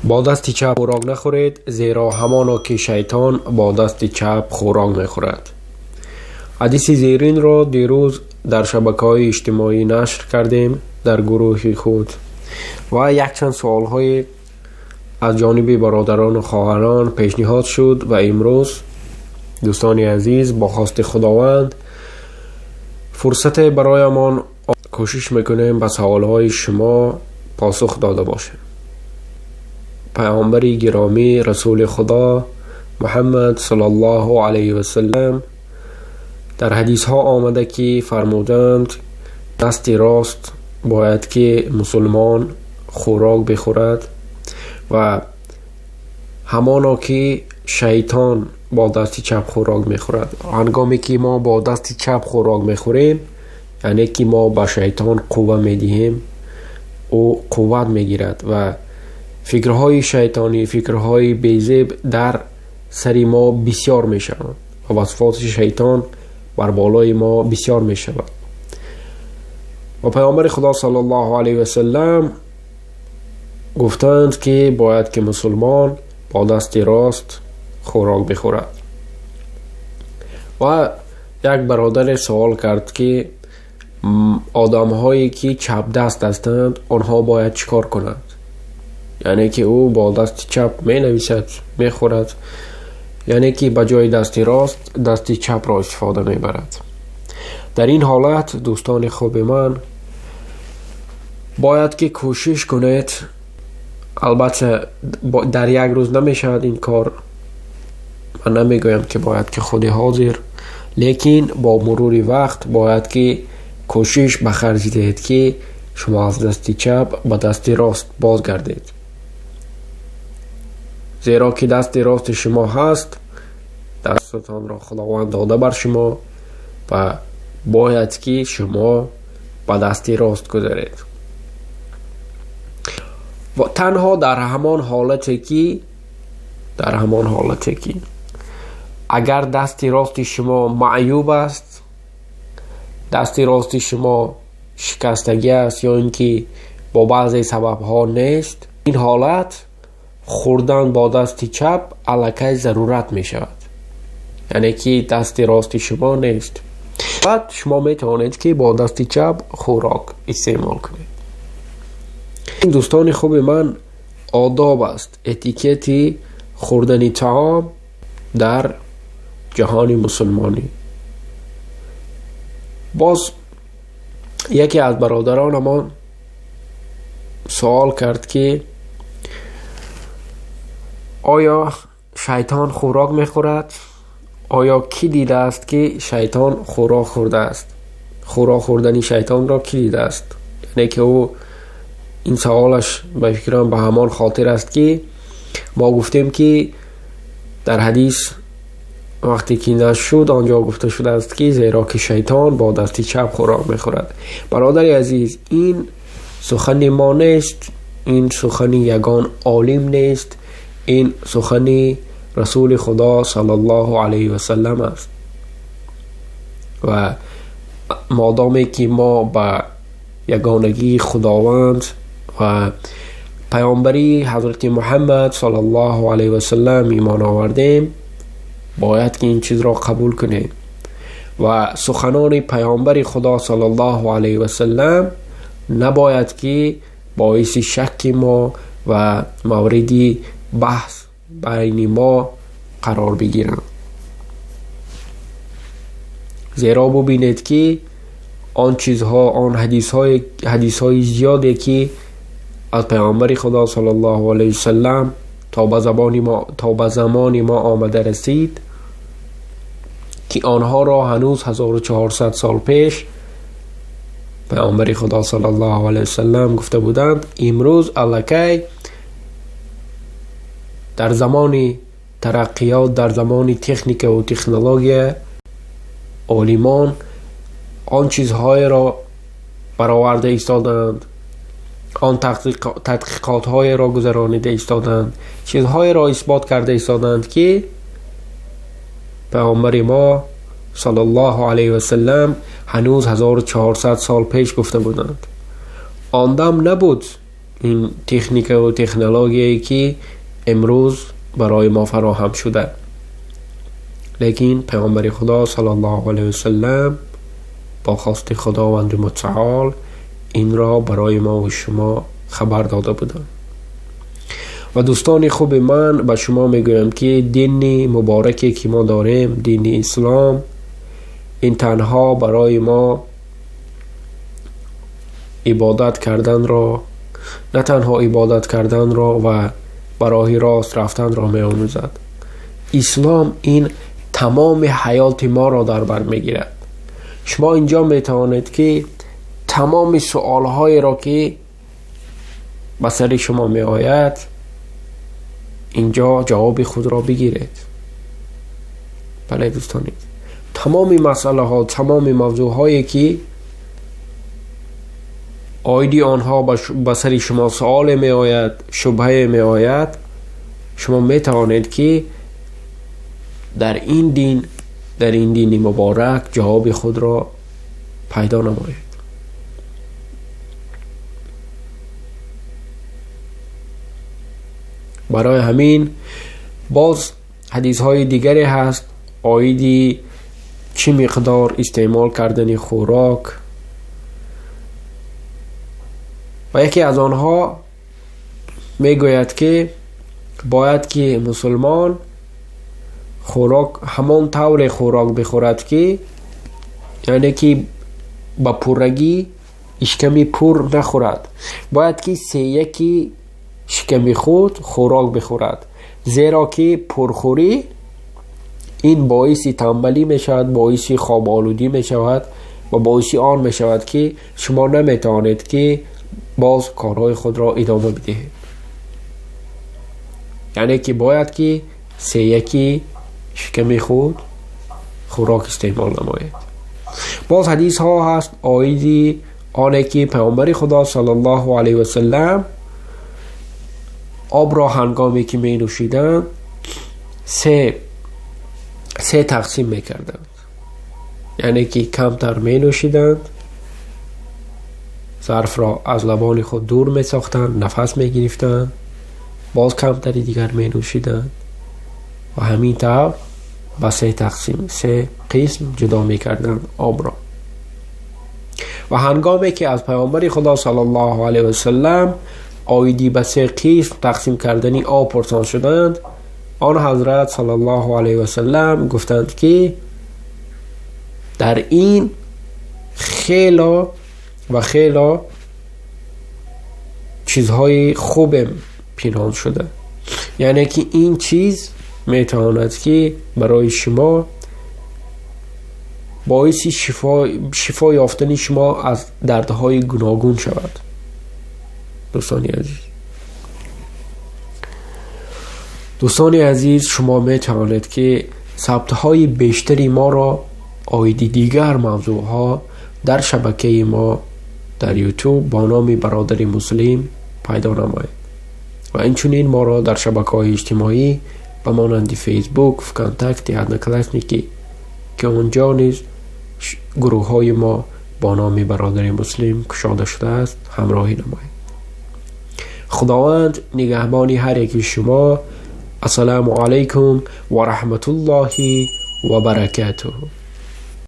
با دست چپ خوراک نخورید، زیرا همانا که شیطان با دست چپ خوراک میخورد. حدیث زیرین را دیروز در شبکه‌های اجتماعی نشر کردیم در گروه خود و یک چند سوال‌های از جانب برادران و خواهران پیشنهاد شد و امروز دوستان عزیز با خواست خداوند فرصت برایمان کوشش میکنیم به سوال‌های شما پاسخ داده باشیم. پیامبر گرامی رسول خدا محمد صلی الله علیه و سلم در حدیث ها آمده که فرمودند دست راست باید که مسلمان خوراک بخورد و همانا که شیطان با دست چپ خوراک میخورد. هنگامی که ما با دست چپ خوراک میخوریم یعنی که ما به شیطان قوه میدهیم، او قوت میگیرد و فکرهای شیطانی، فکرهای بیزیب در سری ما بسیار میشوند و وصفات شیطان بر بالای ما بسیار میشود. و پیامبر خدا صلی الله علیه و سلم گفتند که باید که مسلمان با دست راست خوراک بخورد. و یک برادر سوال کرد که آدم هایی که چپ دست هستند آنها باید چیکار کنند؟ یعنی که او با دست چپ می نویسد، می خورد، یعنی که بجای دست راست دست چپ را استفاده می برد. در این حالت دوستان خوب من باید که کوشش کنید، البته در یک روز نمی شود این کار، من نمی گویم که باید که خود حاضر، لیکن با مرور وقت باید که کوشش بخرج دهید که شما از دست چپ به دست راست بازگردید، زیرا که دست راست شما هست، دستتان را خداوند داده بر شما و باید که شما به دست راست گذارید. و تنها در همان حالتی که اگر دست راست شما معیوب است، دست راست شما شکستگی است یا اینکه با بعضی سبب ها نیست، این حالت خوردن با دست چپ الکی ضرورت می شود، یعنی که دست راست شما نیست. بعد شما می توانید که با دست چپ خوراک استعمال کنید. این دوستان خوب من آداب است، اتیکت خوردن طعام در جهان مسلمانی. باز یکی از برادران ما سوال کرد که آیا شیطان خوراک میخورد؟ آیا کی دیده است که شیطان خوراک خورده است؟ خوراک خوردنی شیطان را کی دیده است؟ یعنی که او این سوالش به فکرم به همان خاطر است که ما گفتیم که در حدیث وقتی که نشد آنجا گفته شده است که زیرا که شیطان با دست چپ خوراک میخورد. برادر عزیز، این سخن ما نیست، این سخن یگان عالم نیست، این سخن رسول خدا صلی الله علیه و سلم است. و مادامی که ما به یگانگی خداوند و پیامبری حضرت محمد صلی الله علیه و سلم ایمان آوردیم، باید که این چیز را قبول کنیم و سخنان پیامبر خدا صلی الله علیه و سلم نباید که باعث شک ما و موردی بحث بین ما قرار بگیرند. زیرا ببینید که آن چیزها، آن حدیث های زیادی که از پیامبر خدا صلی الله علیه و سلم تا به زمان ما آمده رسید که آنها را هنوز 1400 سال پیش پیامبر خدا صلی الله علیه و سلم گفته بودند، امروز الکی در زمان ترقیات، در زمان تکنیک و تکنولوژی، عالمان آن چیزهای را برآورده ایستادند، آن تحقیقات های را گذرانیده ایستادند، چیزهای را اثبات کرده ایستادند که پیامبر ما صلی الله علیه و سلم هنوز 1400 سال پیش گفته بودند. آن دم نبود این تکنیک و تکنولوژی که امروز برای ما فراهم شده. لیکن پیامبر خدا صلی الله علیه وسلم با خواست خداوند متعال این را برای ما و شما خبر داده بودند. و دوستان خوب من به شما میگویم که دین مبارکی که ما داریم، دین اسلام، این تنها برای ما عبادت کردن را، نه تنها عبادت کردن را و برای راست رفتن را می آموزد. اسلام این تمام حیات ما را در بر میگیرد. شما اینجا می توانید که تمام سوالهای را که به سر شما می آید اینجا جواب خود را بگیرید. بله دوستانی، تمام مسئله ها، تمام موضوع هایی که آیدی آنها به سر شما سوال می آید، شبهه می آید، شما می توانید که در این دین مبارک جواب خود را پیدا نمایید. برای همین باز حدیث های دیگری هست، آیدی چه مقدار استعمال کردن خوراک، و یکی از آنها میگوید که باید که مسلمان خوراک همان طور خوراک بخورد که یعنی که با پرگی اشکمی پر نخورد. باید که یکی شکم خود خوراک بخورد، زیرا که پرخوری این باعث تنبلی می شود، باعث خواب آلودی می شود و باعث آن می شود که شما نمی توانید که باز کارهای خود را ادامه بدهید. یعنی که باید که یکی شکم خود خوراک استعمال نمایید. باز حدیث ها هست آیدی آنه که پیامبر خدا صلی الله علیه وسلم آب را هنگامی که می نوشیدند سه تقسیم می کردند. یعنی که کمتر می نوشیدند، ظرف را از لبان خود دور می ساختند، نفس می گرفتند، باز کمتری دیگر می نوشیدند و همین طور با سه قسم جدا می کردند آب را. و هنگامی که از پیامبر خدا صلی الله علیه وسلم آیدی به 3 قسم تقسیم کردنی آب پرسان شدند، آن حضرت صلی الله علیه وسلم گفتند که در این خیلا چیزهای خوب پنهان شده. یعنی که این چیز میتواند که برای شما باعث شفا یافتن شما از دردهای گوناگون شود. دوستان عزیز، شما میتوانید که ثبت‌های بیشتری ما را آیدی دیگر موضوع ها در شبکه ما در یوتیوب با نام برادر مسلم پیدا نمایید و اینچنین ما را در شبکه‌های اجتماعی به مانند فیسبوک، کانتکت، ادنکلاسنیکی که اونجا نیز گروه های ما با نام برادر مسلم گشاده شده است همراهی نمایید. خداوند نگهبانی هر یکی شما. السلام علیکم و رحمت الله و برکاته.